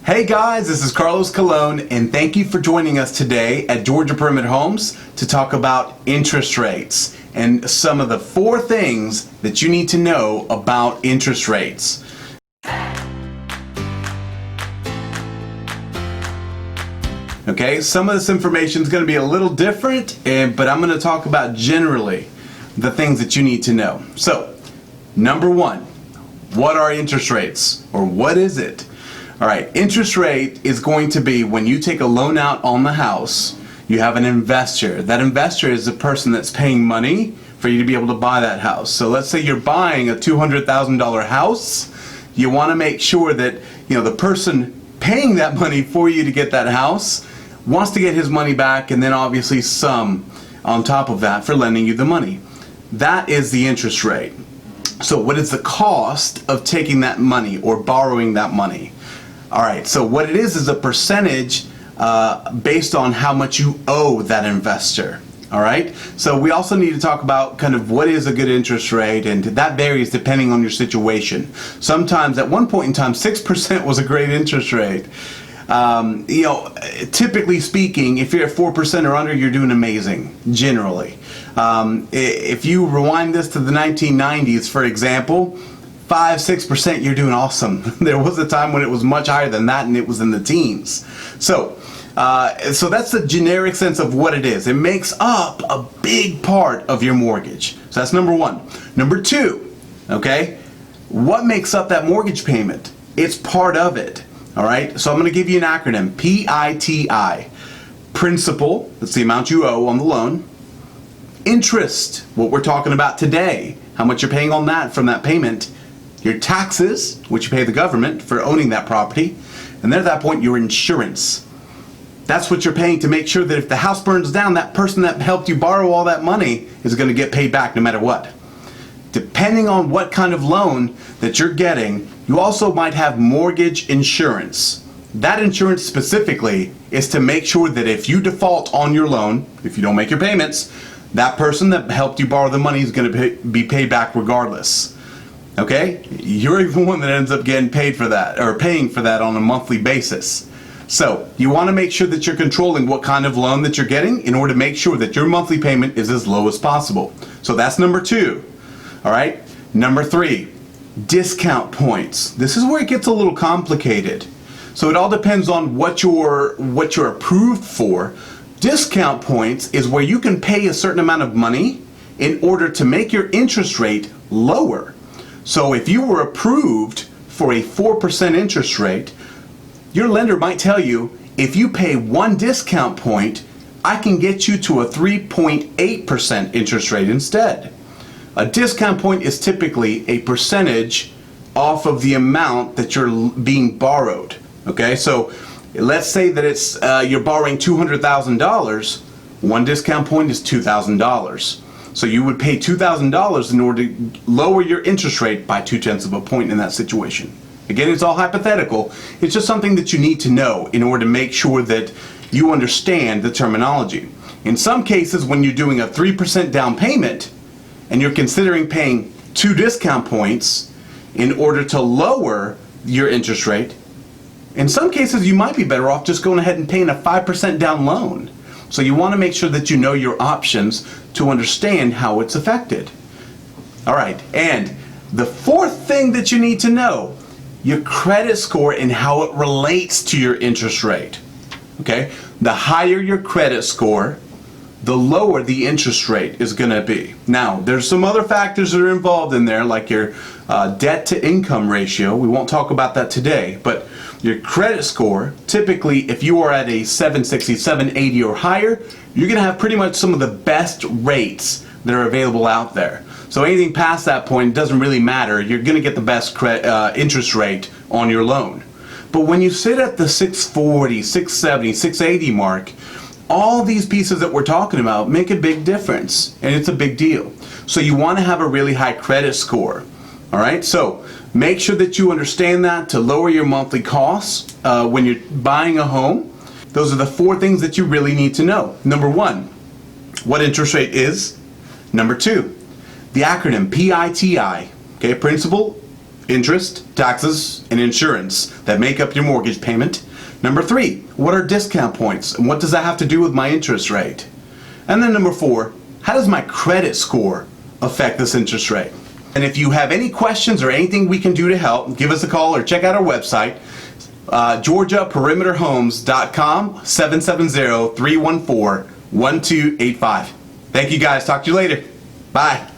Hey guys, this is Carlos Colon, and thank you for joining us today at Georgia Permit Homes to talk about interest rates and some of the 4 things that you need to know about interest rates. Okay, some of this information is going to be a little different, but I'm going to talk about generally the things that you need to know. So, number 1, what are interest rates, or what is it? All right, interest rate is going to be when you take a loan out on the house, you have an investor. That investor is the person that's paying money for you to be able to buy that house. So let's say you're buying a $200,000 house. You want to make sure that the person paying that money for you to get that house wants to get his money back, and then obviously some on top of that for lending you the money. That is the interest rate. So what is the cost of taking that money or borrowing that money? All right, so what it is a percentage based on how much you owe that investor. All right, so we also need to talk about kind of what is a good interest rate, and that varies depending on your situation. Sometimes at one point in time, 6% was a great interest rate. Typically speaking, if you're at 4% or under, you're doing amazing, generally. If you rewind this to the 1990s, for example, 5-6%, you're doing awesome. There was a time when it was much higher than that, and it was in the teens. So that's the generic sense of what it is. It makes up a big part of your mortgage. So that's number 1. Number 2, okay, what makes up that mortgage payment? It's part of it. All right, so I'm going to give you an acronym, PITI. Principal, that's the amount you owe on the loan. Interest, what we're talking about today, how much you're paying on that from that payment. Your taxes, which you pay the government for owning that property. And then at that point, your insurance. That's what you're paying to make sure that if the house burns down, that person that helped you borrow all that money is going to get paid back no matter what. Depending on what kind of loan that you're getting, you also might have mortgage insurance. That insurance specifically is to make sure that if you default on your loan, if you don't make your payments, that person that helped you borrow the money is going to be paid back regardless. Okay? You're the one that ends up getting paid for that, or paying for that on a monthly basis. So you want to make sure that you're controlling what kind of loan that you're getting in order to make sure that your monthly payment is as low as possible. So that's number 2. All right? Number 3, discount points. This is where it gets a little complicated. So it all depends on what you're approved for. Discount points is where you can pay a certain amount of money in order to make your interest rate lower. So if you were approved for a 4% interest rate, your lender might tell you, if you pay 1 discount point, I can get you to a 3.8% interest rate instead. A discount point is typically a percentage off of the amount that you're being borrowed. Okay, so let's say that it's you're borrowing $200,000. 1 discount point is $2,000. So you would pay $2,000 in order to lower your interest rate by 0.2 of a point in that situation. Again, it's all hypothetical. It's just something that you need to know in order to make sure that you understand the terminology. In some cases, when you're doing a 3% down payment and you're considering paying 2 discount points in order to lower your interest rate, in some cases you might be better off just going ahead and paying a 5% down loan. So you want to make sure that you know your options to understand how it's affected. All right, and the 4th thing that you need to know, your credit score and how it relates to your interest rate. Okay, the higher your credit score, the lower the interest rate is going to be. Now, there's some other factors that are involved in there, like your debt to income ratio. We won't talk about that today, but your credit score, typically if you are at a 760, 780 or higher, you're going to have pretty much some of the best rates that are available out there. So anything past that point doesn't really matter. You're going to get the best interest rate on your loan. But when you sit at the 640, 670, 680 mark, all these pieces that we're talking about make a big difference, and it's a big deal. So you want to have a really high credit score. All right, so make sure that you understand that to lower your monthly costs when you're buying a home. Those are the 4 things that you really need to know. Number 1, what interest rate is. Number 2, the acronym PITI, okay, principal, interest, taxes, and insurance that make up your mortgage payment. Number 3, what are discount points and what does that have to do with my interest rate? And then number 4, how does my credit score affect this interest rate? And if you have any questions or anything we can do to help, give us a call or check out our website, GeorgiaPerimeterHomes.com, 770-314-1285. Thank you guys. Talk to you later. Bye.